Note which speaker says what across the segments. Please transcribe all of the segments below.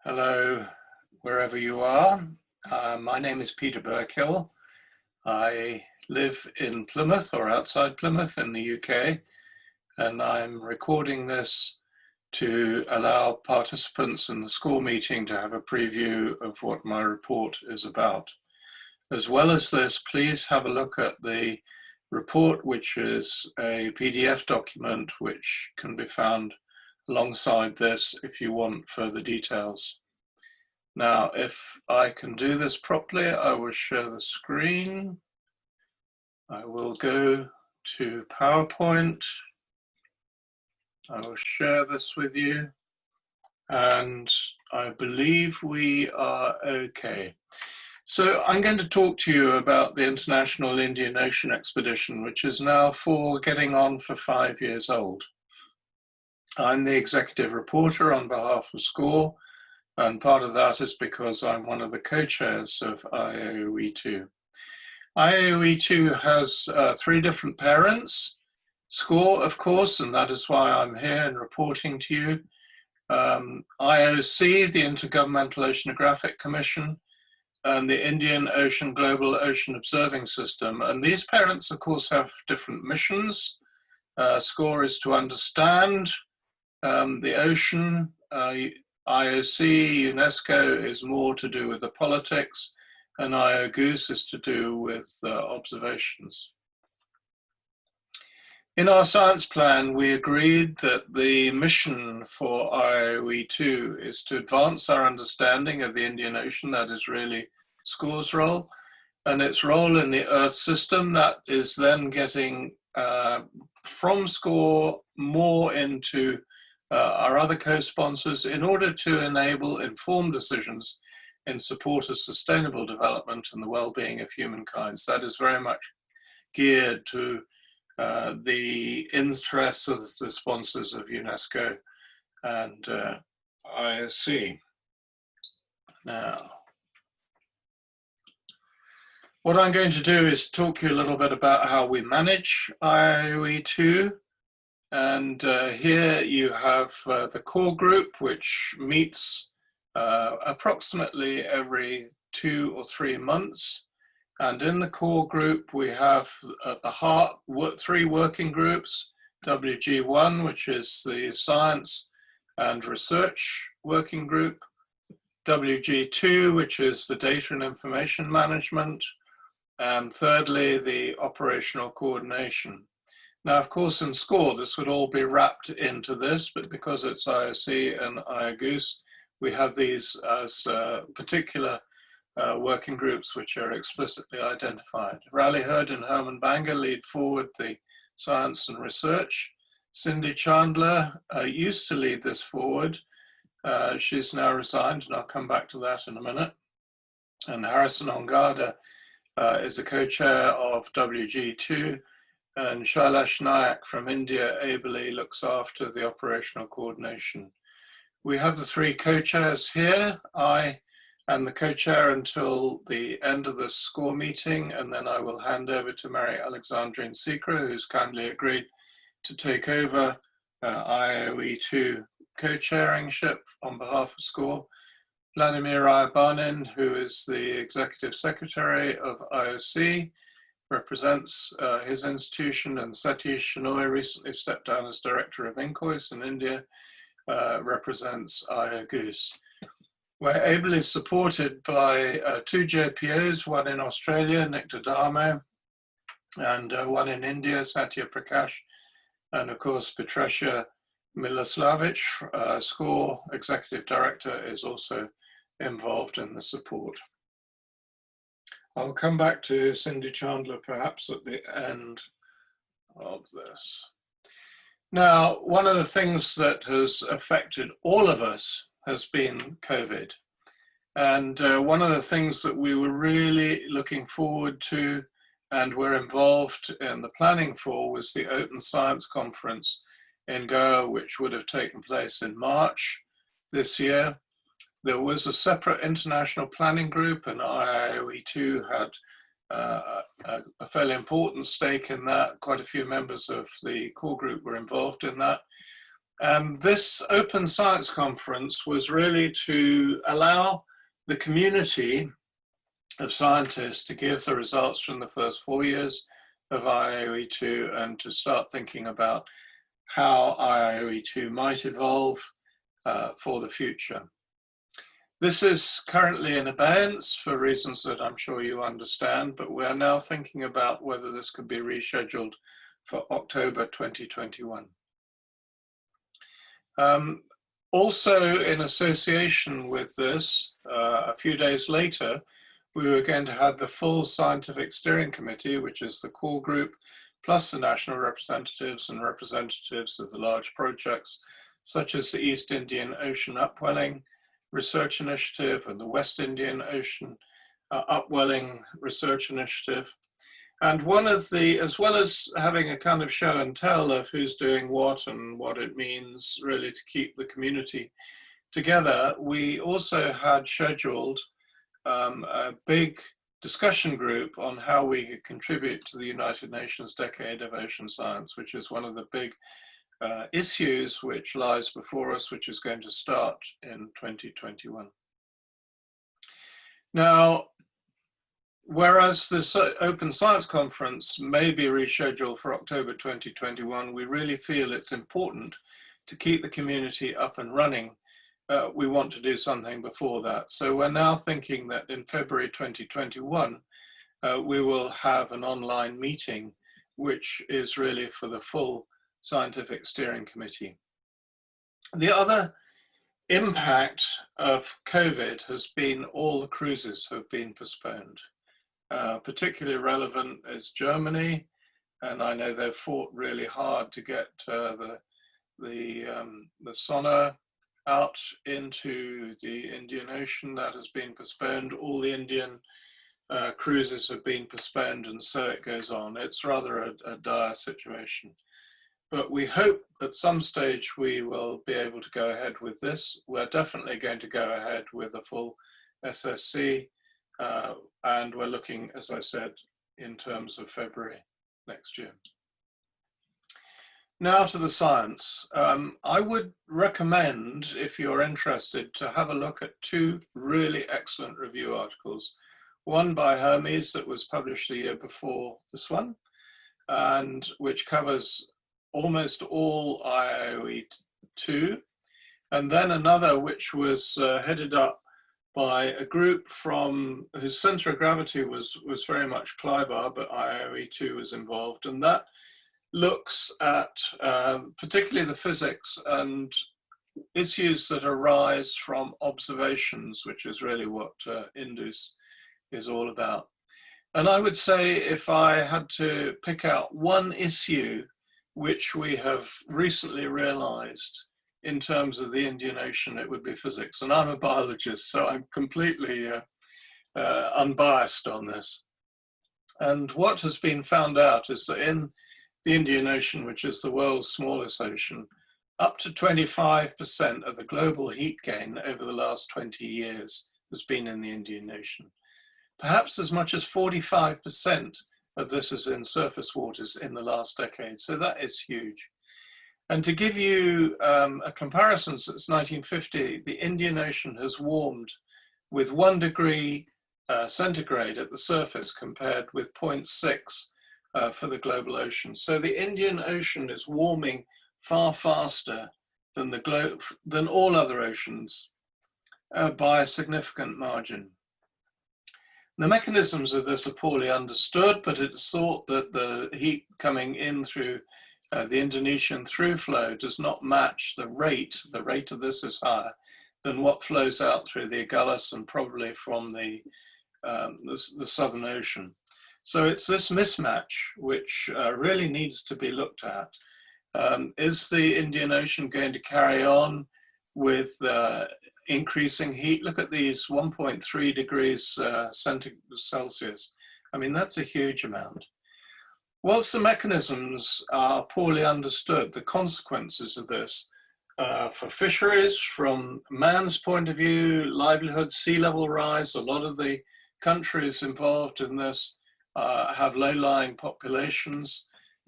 Speaker 1: Hello, wherever you are. My name is Peter Burkill. I live in Plymouth or outside Plymouth in the UK, and I'm recording this to allow participants in the school meeting to have a preview of what my report is about. As well as this, please have a look at the report, which is a PDF document which can be found alongside this if you want further details. Now, if I can do this properly, I will share the screen. I will go to PowerPoint. I will share this with you, and I believe we are okay. So I'm going to talk to you about the International Indian Ocean Expedition, which is now getting on for 5 years old. I'm the executive reporter on behalf of SCORE, and part of that is because I'm one of the co-chairs of IIOE-2. IIOE-2 has 3 different parents. SCORE, of course, and that is why I'm here and reporting to you. IOC, the Intergovernmental Oceanographic Commission, and the Indian Ocean Global Ocean Observing System. And these parents, of course, have different missions. SCORE is to understand the ocean. IOC, UNESCO is more to do with the politics, and IIOE is to do with observations. In our science plan, we agreed that the mission for IIOE-2 is to advance our understanding of the Indian Ocean. That is really SCORE's role, and its role in the Earth system. That is then getting from SCORE more into our other co-sponsors in order to enable informed decisions in support of sustainable development and the well-being of humankind. So that is very much geared to the interests of the sponsors of UNESCO and IOC. Now, what I'm going to do is talk to you a little bit about how we manage IIOE-2. And here you have the core group, which meets approximately every 2 or 3 months. And in the core group, we have at the heart 3 working groups: WG1, which is the science and research working group; WG2, which is the data and information management; and thirdly, the operational coordination. Now, of course, in SCORE, this would all be wrapped into this, but because it's IOC and IIOE, we have these as particular working groups which are explicitly identified. Raleigh Hurd and Herman Banga lead forward the science and research. Cindy Chandler used to lead this forward. She's now resigned, and I'll come back to that in a minute. And Harrison Ongada is a co-chair of WG2, and Shailesh Nayak from India ably looks after the operational coordination. We have the 3 co-chairs here. I am the co-chair until the end of the SCORE meeting, and then I will hand over to Mary Alexandrine Sikra, who's kindly agreed to take over IIOE-2 co-chairingship on behalf of SCORE. Vladimir Ayabanin, who is the executive secretary of IOC, represents his institution, and Satish Shenoy recently stepped down as director of INCOIS in India, represents IIOE. We're ably supported by 2 JPOs, one in Australia, Nick Dadamo, and one in India, Satya Prakash, and of course, Petresha Miloslavich, SCORE executive director, is also involved in the support. I'll come back to Cindy Chandler perhaps at the end of this. Now, one of the things that has affected all of us has been COVID. And one of the things that we were really looking forward to and were involved in the planning for was the Open Science Conference in Goa, which would have taken place in March this year. There was a separate international planning group, and IIOE-2 had a fairly important stake in that. Quite a few members of the core group were involved in that. And this Open Science Conference was really to allow the community of scientists to give the results from the first 4 years of IIOE-2 and to start thinking about how IIOE-2 might evolve for the future. This is currently in abeyance for reasons that I'm sure you understand, but we're now thinking about whether this could be rescheduled for October 2021. Also, in association with this, a few days later, we were going to have the full scientific steering committee, which is the core group, plus the national representatives and representatives of the large projects, such as the East Indian Ocean Upwelling Research Initiative and the West Indian Ocean Upwelling Research Initiative. And one of the, as well as having a kind of show and tell of who's doing what and what it means really to keep the community together, we also had scheduled a big discussion group on how we could contribute to the United Nations Decade of Ocean Science, which is one of the big issues which lies before us, which is going to start in 2021. Now, whereas this Open Science Conference may be rescheduled for October 2021, we really feel it's important to keep the community up and running. We want to do something before that. So we're now thinking that in February 2021, we will have an online meeting, which is really for the full Scientific Steering Committee. The other impact of COVID has been all the cruises have been postponed. Particularly relevant is Germany, and I know they've fought really hard to get the sonar out into the Indian Ocean. That has been postponed. All the Indian cruises have been postponed, and so it goes on. It's rather a dire situation. But we hope at some stage we will be able to go ahead with this. We're definitely going to go ahead with a full SSC, and we're looking, as I said, in terms of February next year. Now to the science. I would recommend, if you're interested, to have a look at two really excellent review articles. One by Hermes that was published the year before this one, and which covers almost all IIOE-2, and then another which was headed up by a group from whose center of gravity was very much Clybar, but IIOE-2 was involved, and that looks at particularly the physics and issues that arise from observations, which is really what INDUS is all about. And I would say if I had to pick out one issue which we have recently realized in terms of the Indian Ocean, it would be physics. And I'm a biologist, so I'm completely unbiased on this. And what has been found out is that in the Indian Ocean, which is the world's smallest ocean, up to 25% of the global heat gain over the last 20 years has been in the Indian Ocean. Perhaps as much as 45% of this is in surface waters in the last decade. So that is huge. And to give you a comparison, since 1950, the Indian Ocean has warmed with 1 degree centigrade at the surface compared with 0.6 for the global ocean. So the Indian Ocean is warming far faster than all other oceans by a significant margin. The mechanisms of this are poorly understood, but it's thought that the heat coming in through the Indonesian through flow does not match the rate. The rate of this is higher than what flows out through the Agulhas and probably from the Southern Ocean. So it's this mismatch which really needs to be looked at. Is the Indian Ocean going to carry on with increasing heat? Look at these 1.3 degrees Celsius. I mean, that's a huge amount. Whilst the mechanisms are poorly understood, the consequences of this for fisheries, from man's point of view, livelihood, sea level rise, a lot of the countries involved in this have low-lying populations.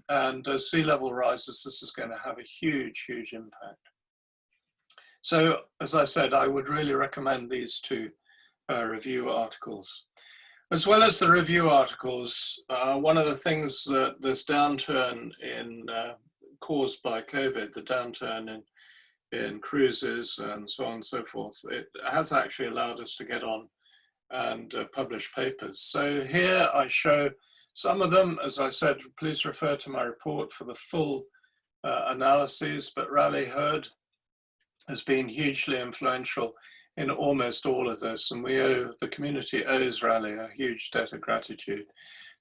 Speaker 1: And as sea level rises, this is going to have a huge, huge impact. So, as I said, I would really recommend these two review articles. As well as the review articles, one of the things that this downturn caused by COVID, the downturn in cruises and so on and so forth, it has actually allowed us to get on and publish papers. So here I show some of them. As I said, please refer to my report for the full analyses, but Raleigh Hurd has been hugely influential in almost all of this, and the community owes Raleigh a huge debt of gratitude.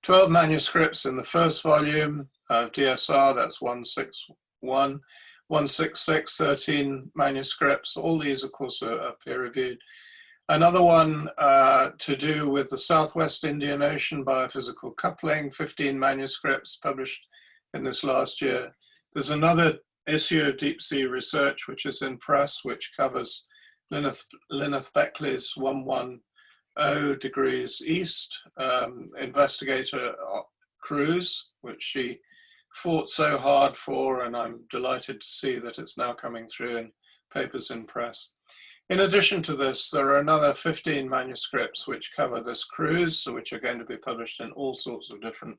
Speaker 1: 12 manuscripts in the first volume of DSR, that's 161, 166, 13 manuscripts. All these, of course, are peer-reviewed. Another one to do with the Southwest Indian Ocean biophysical coupling, 15 manuscripts published in this last year. There's another issue of deep sea research, which is in press, which covers Lyneth Beckley's 110 degrees east investigator cruise, which she fought so hard for, and I'm delighted to see that it's now coming through in papers in press. In addition to this, there are another 15 manuscripts which cover this cruise, which are going to be published in all sorts of different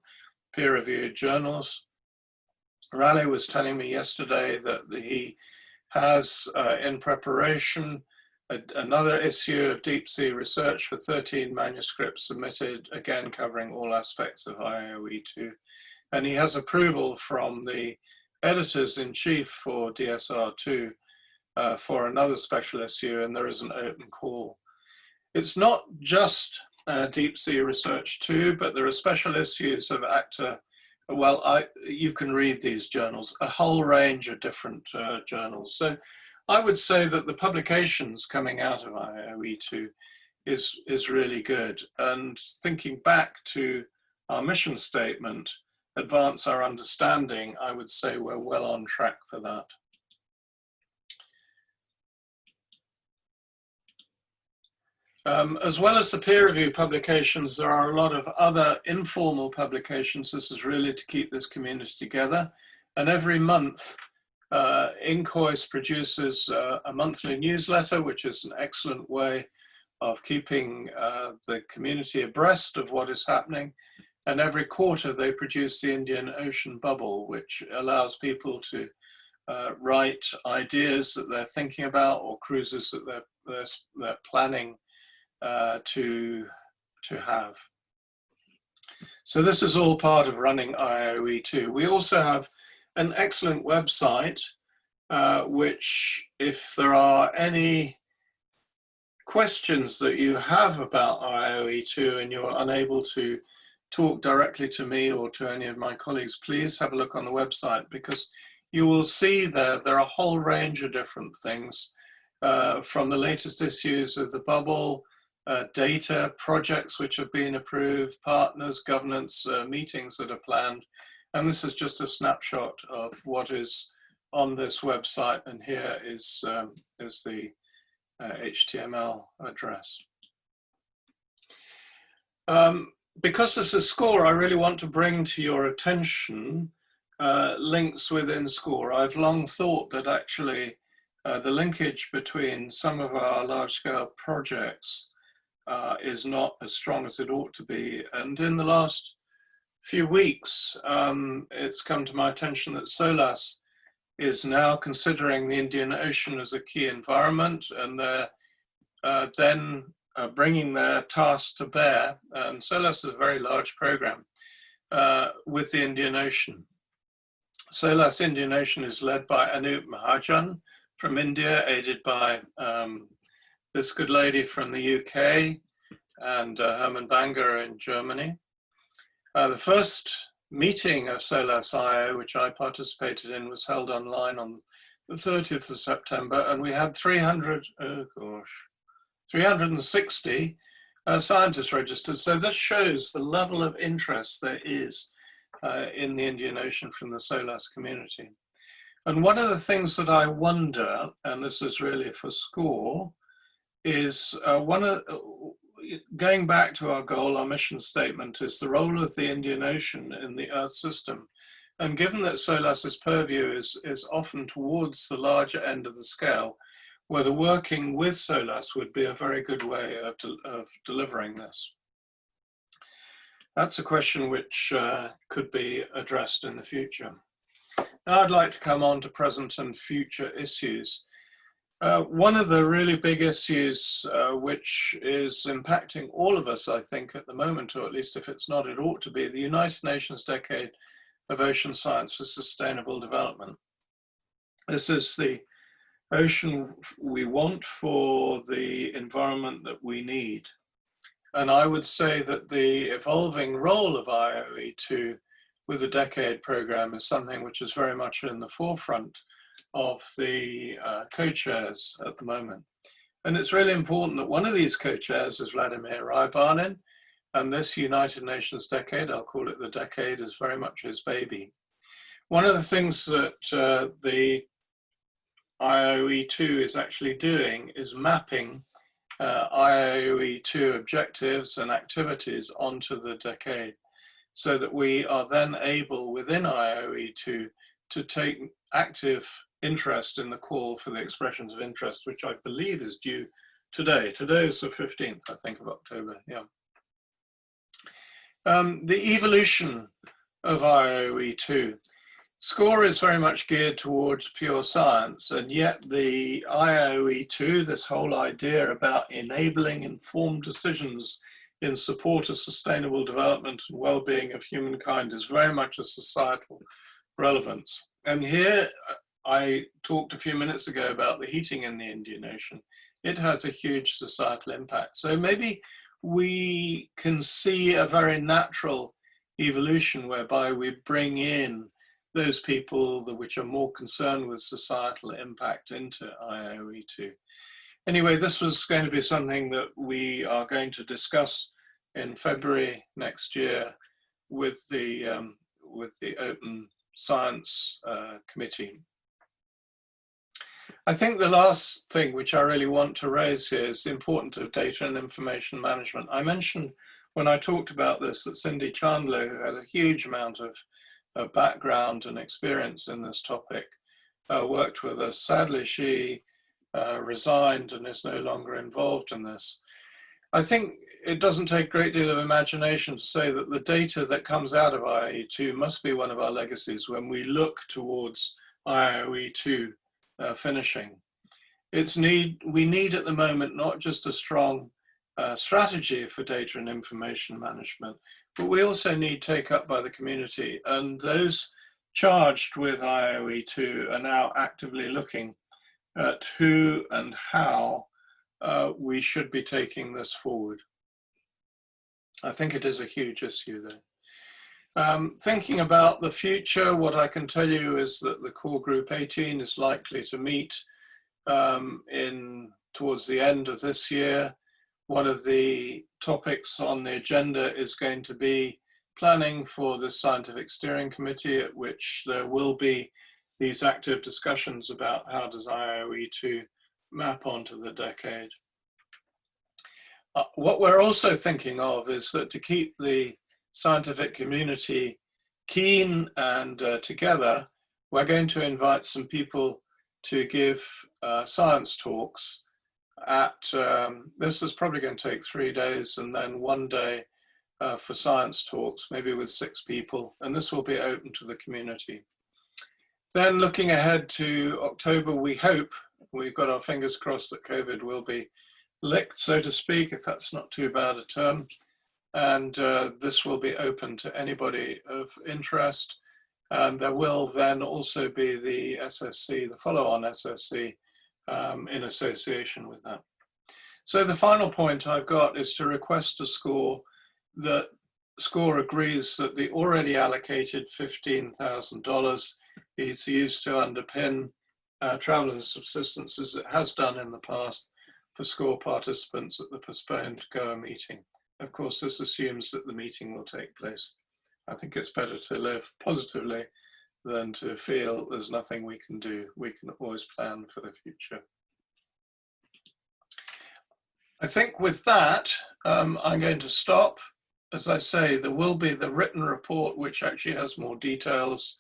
Speaker 1: peer-reviewed journals. Raleigh was telling me yesterday that he has in preparation another issue of deep sea research for 13 manuscripts submitted, again covering all aspects of IIOE-2. And he has approval from the editors-in-chief for DSR-2 for another special issue, and there is an open call. It's not just deep sea research too, but there are special issues of ACTA. Well, you can read these journals, a whole range of different journals. So I would say that the publications coming out of IIOE-2 is really good. And thinking back to our mission statement, advance our understanding, I would say we're well on track for that. As well as the peer review publications, there are a lot of other informal publications. This is really to keep this community together. And every month, IIOE produces a monthly newsletter, which is an excellent way of keeping the community abreast of what is happening. And every quarter, they produce the Indian Ocean Bubble, which allows people to write ideas that they're thinking about or cruises that they're planning to have. So this is all part of running IIOE-2. We also have an excellent website, which if there are any questions that you have about IIOE-2 and you're unable to talk directly to me or to any of my colleagues, please have a look on the website, because you will see there are a whole range of different things, from the latest issues of the bubble, data, projects which have been approved, partners, governance, meetings that are planned. And this is just a snapshot of what is on this website. And here is the HTML address. Because this is SCORE, I really want to bring to your attention links within SCORE. I've long thought that actually the linkage between some of our large-scale projects is not as strong as it ought to be. And in the last few weeks, it's come to my attention that SOLAS is now considering the Indian Ocean as a key environment, and they're then bringing their tasks to bear. And SOLAS is a very large program with the Indian Ocean. SOLAS Indian Ocean is led by Anup Mahajan from India, aided by this good lady from the UK and Herman Banger in Germany. The first meeting of SOLAS IO, which I participated in, was held online on the 30th of September, and we had 360 scientists registered. So this shows the level of interest there is in the Indian Ocean from the SOLAS community. And one of the things that I wonder, and this is really for SCORE, is going back to our goal, our mission statement, is the role of the Indian Ocean in the Earth system. And given that SOLAS's purview is often towards the larger end of the scale, whether working with SOLAS would be a very good way of delivering this. That's a question which could be addressed in the future. Now I'd like to come on to present and future issues. One of the really big issues which is impacting all of us, I think, at the moment, or at least if it's not, it ought to be, the United Nations Decade of Ocean Science for Sustainable Development. This is the ocean we want for the environment that we need. And I would say that the evolving role of IIOE-2 with the Decade Programme is something which is very much in the forefront of the co-chairs at the moment. And it's really important that one of these co-chairs is Vladimir Rybarnin, and this United Nations Decade, I'll call it the Decade, is very much his baby. One of the things that the IIOE-2 is actually doing is mapping IIOE-2 objectives and activities onto the Decade, so that we are then able within IIOE-2 to take active interest in the call for the expressions of interest, which I believe is due today. Today is the 15th, I think, of October, yeah. The evolution of IIOE-2. SCORE is very much geared towards pure science, and yet the IIOE-2, this whole idea about enabling informed decisions in support of sustainable development and well-being of humankind, is very much a societal relevance. And here, I talked a few minutes ago about the heating in the Indian Ocean. It has a huge societal impact. So maybe we can see a very natural evolution whereby we bring in those people which are more concerned with societal impact into IIOE-2. Anyway, this was going to be something that we are going to discuss in February next year with the Open Science Committee. I think the last thing which I really want to raise here is the importance of data and information management. I mentioned when I talked about this that Cindy Chandler, who had a huge amount of background and experience in this topic, worked with us. Sadly, she resigned and is no longer involved in this. I think it doesn't take a great deal of imagination to say that the data that comes out of IIOE-2 must be one of our legacies when we look towards IIOE-2 finishing. We need at the moment not just a strong strategy for data and information management, but we also need take up by the community, and those charged with IIOE-2 are now actively looking at who and how we should be taking this forward. I think it is a huge issue though. Thinking about the future, what I can tell you is that the core group 18 is likely to meet towards the end of this year. One of the topics on the agenda is going to be planning for the Scientific Steering Committee, at which there will be these active discussions about how does IIOE-2 map onto the decade. What we're also thinking of is that to keep the scientific community keen and together, we're going to invite some people to give science talks at, this is probably going to take 3 days, and then 1 day for science talks, maybe with 6 people, and this will be open to the community. Then looking ahead to October, we hope, we've got our fingers crossed that COVID will be licked, so to speak, if that's not too bad a term. And this will be open to anybody of interest. And there will then also be the SSC, the follow-on SSC, in association with that. So the final point I've got is to request to SCORE that SCORE agrees that the already allocated $15,000 is used to underpin travel and subsistence as it has done in the past for SCORE participants at the postponed Goa meeting. Of course, this assumes that the meeting will take place. I think it's better to live positively than to feel there's nothing we can do. We can always plan for the future. I think with that, I'm going to stop. As I say, there will be the written report, which actually has more details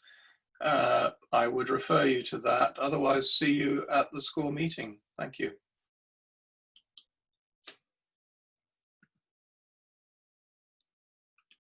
Speaker 1: I would refer you to that. Otherwise, see you at the SCORE meeting. Thank you.